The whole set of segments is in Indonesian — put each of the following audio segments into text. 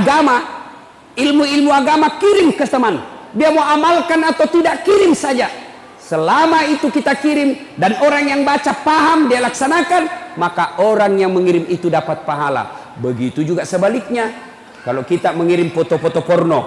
agama, ilmu-ilmu agama, kirim ke teman. Dia mau amalkan atau tidak, kirim saja. Selama itu kita kirim dan orang yang baca paham, dia laksanakan, maka orang yang mengirim itu dapat pahala. Begitu juga sebaliknya. Kalau kita mengirim foto-foto porno,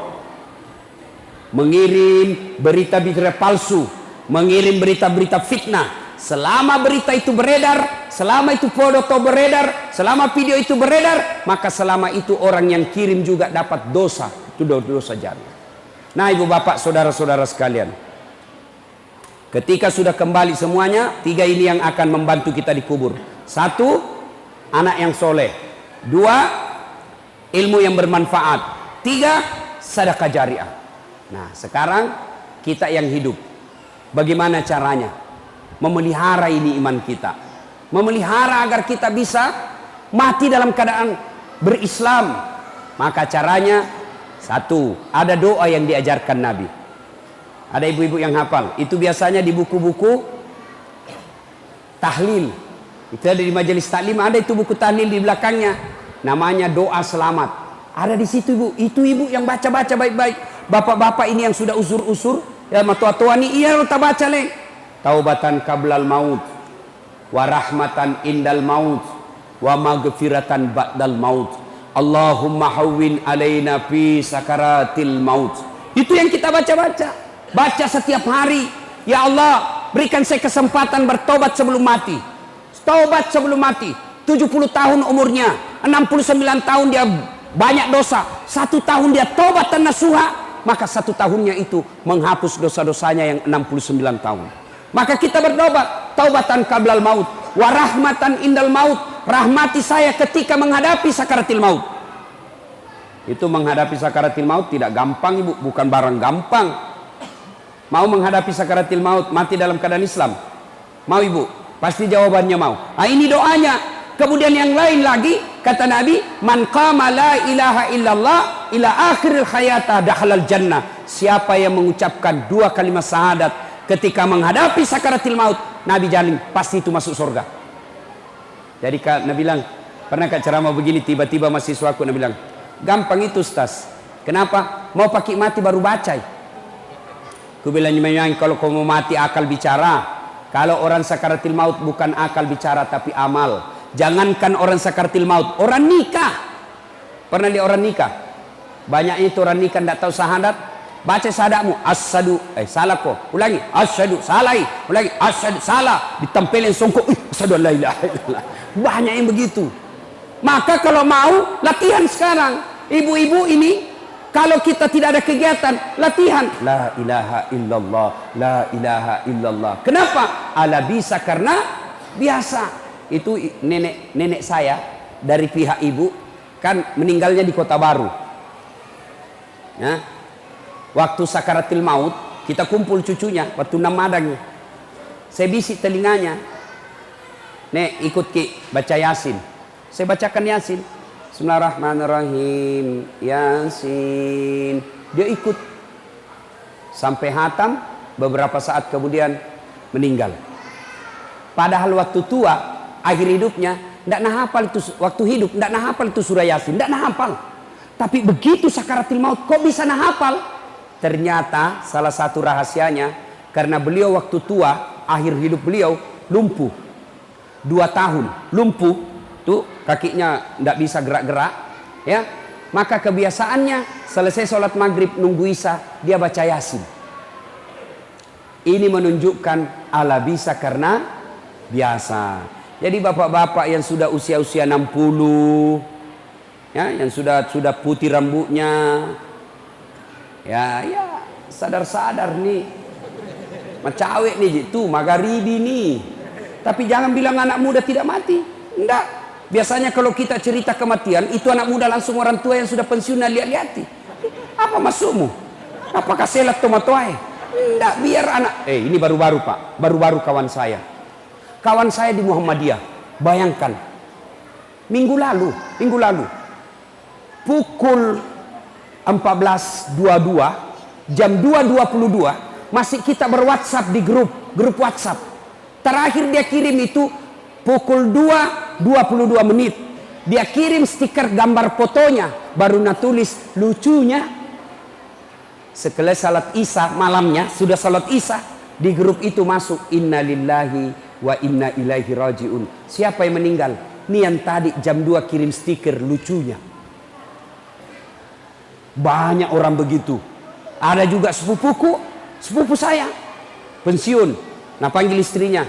mengirim berita-berita palsu, mengirim berita-berita fitnah, selama berita itu beredar, selama itu foto beredar, selama video itu beredar, maka selama itu orang yang kirim juga dapat dosa. Itu dosa jari. Nah, ibu bapak, saudara-saudara sekalian, ketika sudah kembali semuanya, 3 ini yang akan membantu kita dikubur. 1, anak yang soleh. 2, ilmu yang bermanfaat. 3, sedekah jariah. Nah, sekarang kita yang hidup, bagaimana caranya memelihara ini iman kita, memelihara agar kita bisa mati dalam keadaan berislam? Maka caranya 1, ada doa yang diajarkan Nabi. Ada ibu-ibu yang hafal, itu biasanya di buku-buku tahlil. Itu ada di majelis taklim, ada itu buku tahlil di belakangnya, namanya doa selamat. Ada di situ ibu, itu ibu yang baca-baca baik-baik. Bapak-bapak ini yang sudah usur-usur, ya tua-tua ini, iya kita baca leh. Taubatan qablal maut, wa rahmatan indal maut, wa maghfiratan ba'dal maut. Allahumma hawwin alaina fi sakaratil maut. Itu yang kita baca-baca. Baca setiap hari. Ya Allah, berikan saya kesempatan bertobat sebelum mati. Taubat sebelum mati. 70 tahun umurnya, 69 tahun dia banyak dosa, 1 tahun dia tobat dan nasuha, maka 1 tahunnya itu menghapus dosa-dosanya yang 69 tahun. Maka kita bertobat, taubatan qablal maut, wa rahmatan indal maut. Rahmati saya ketika menghadapi sakaratil maut. Itu menghadapi sakaratil maut tidak gampang ibu, bukan barang gampang. Mau menghadapi sakaratil maut, mati dalam keadaan Islam? Mau ibu? Pasti jawabannya mau. Nah, ini doanya. Kemudian yang lain lagi, kata Nabi, man qama la ilaha illallah ila akhiril hayata dakhalal jannah. Siapa yang mengucapkan 2 kalimat syahadat ketika menghadapi sakaratil maut, Nabi jamin pasti itu masuk surga. Jadi Nabi bilang, pernah Kak ceramah begini, tiba-tiba mahasiswaku Nabi bilang, gampang itu Ustaz. Kenapa? Mau pakai mati baru baca. Aku bilang, kalau kau mau mati akal bicara. Kalau orang sakaratil maut bukan akal bicara tapi amal. Jangankan orang sakaratil maut, orang nikah. Pernah lihat orang nikah? Banyaknya itu orang nikah tidak tahu syahadat. Baca syahadatmu, asyhadu, salah kok. Ulangi, asyhadu, salah. Ulangi, asyhadu, salah. Ditempelin songkok, asyhadu la ilaha illallah. Banyak yang begitu. Maka kalau mau latihan sekarang, ibu-ibu ini, kalau kita tidak ada kegiatan, latihan la ilaha illallah, la ilaha illallah. Kenapa? Ala bisa karena biasa. Itu nenek saya dari pihak ibu kan meninggalnya di Kota Baru. Ya. Waktu sakaratil maut kita kumpul cucunya, waktu 6 madangnya. Saya bisik telinganya, nek ikut ki baca Yasin. Saya bacakan Yasin. Bismillahirrahmanirrahim. Yasin. Dia ikut sampai hatam. Beberapa saat kemudian meninggal. Padahal waktu tua, akhir hidupnya, tidak hafal itu. Waktu hidup tidak hafal itu surah Yasin, tidak hafal. Tapi begitu sakaratil maut, kok bisa hafal? Ternyata salah satu rahasianya, karena beliau waktu tua, akhir hidup beliau lumpuh 2 tahun, lumpuh tuh kakinya tidak bisa gerak-gerak, ya. Maka kebiasaannya selesai sholat maghrib nunggu isya dia baca Yasin. Ini menunjukkan ala bisa karena biasa. Jadi bapak-bapak yang sudah usia-usia 60, ya, yang sudah putih rambutnya, ya sadar-sadar nih, macawek nih itu magharibi nih. Tapi jangan bilang anak muda tidak mati. Enggak. Biasanya kalau kita cerita kematian, itu anak muda langsung orang tua yang sudah pensiun lihat-lihati. Apa maksudmu? Apakah selat tomatoai? Enggak, biar anak. Ini baru-baru Pak, baru-baru kawan saya. Kawan saya di Muhammadiyah, bayangkan, minggu lalu, pukul 14.22, jam 2.22, masih kita berWhatsApp di grup WhatsApp. Terakhir dia kirim itu pukul 2.22 menit. Dia kirim stiker gambar fotonya, baru tulis lucunya. Setelah salat isya malamnya, sudah salat isya, di grup itu masuk inna lillahi wa inna ilaihi rajiun. Siapa yang meninggal? Ini yang tadi jam 2 kirim stiker lucunya. Banyak orang begitu. Ada juga sepupu saya pensiun. Nah, panggil istrinya,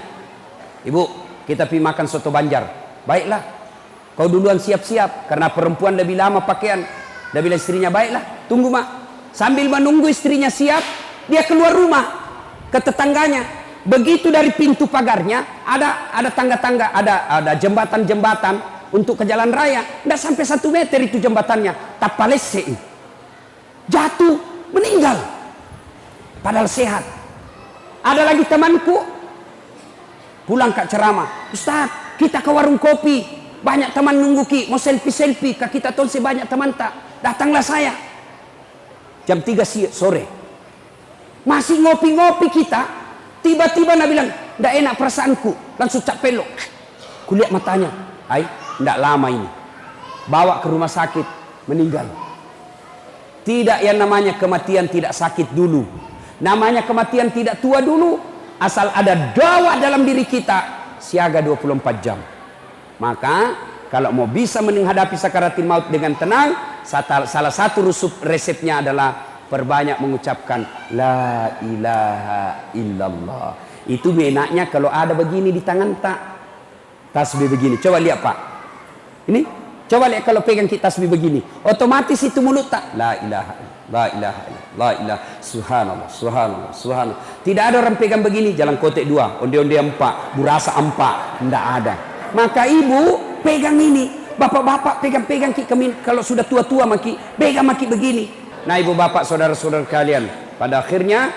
ibu, kita pergi makan soto Banjar. Baiklah, kau duluan siap-siap, karena perempuan lebih lama pakaian. Dia bilang istrinya, baiklah, tunggu mak. Sambil menunggu istrinya siap, dia keluar rumah ke tetangganya. Begitu dari pintu pagarnya ada tangga-tangga, ada jembatan-jembatan untuk ke jalan raya. Tidak sampai 1 meter itu jembatannya. Tapalese, jatuh, meninggal. Padahal sehat. Ada lagi temanku pulang ke ceramah, Ustaz, kita ke warung kopi, banyak teman nunggu ki, mau selfie ke kita tonse banyak teman tak. Datanglah saya. Jam 3 sore. Masih ngopi-ngopi kita, tiba-tiba nak bilang, ndak enak perasaanku, langsung cap pelok. Kulihat matanya, ndak lama ini. Bawa ke rumah sakit, meninggal. Tidak yang namanya kematian tidak sakit dulu. Namanya kematian tidak tua dulu. Asal ada dawa dalam diri kita, siaga 24 jam. Maka kalau mau bisa menghadapi sakaratul maut dengan tenang, salah satu resepnya adalah perbanyak mengucapkan la ilaha illallah. Itu enaknya kalau ada begini di tangan tak, tasbih begini. Coba lihat Pak, ini coba lihat kalau pegang kita tasbih begini, otomatis itu mulut tak la ilaha illallah, la ilaha illallah, la ilaha subhanallah, subhanallah, subhanallah. Tidak ada orang pegang begini, jalan kotek 2, onde-onde 4, burasa 4, tidak ada. Maka ibu pegang ini, bapak-bapak pegang-pegang kalau sudah tua-tua maki pegang maki begini. Nah, ibu bapak saudara-saudara kalian, pada akhirnya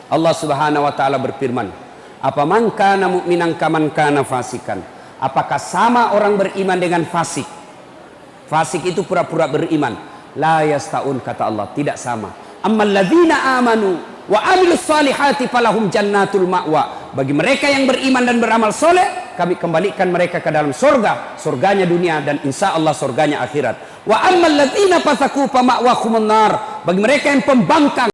Allah Subhanahu wa taala berfirman, apa man kana mu'minan kaman kana fasikan. Apakah sama orang beriman dengan fasik? Fasik itu pura-pura beriman. La yastaun, kata Allah, tidak sama. Ammal ladzina amanu wa amilus salihati falahum jannatul ma'wa. Bagi mereka yang beriman dan beramal soleh, kami kembalikan mereka ke dalam surga, surganya dunia dan insya Allah surganya akhirat. Wa ammal ladzina fasaku fa ma'wahumun nar. Bagi mereka yang pembangkang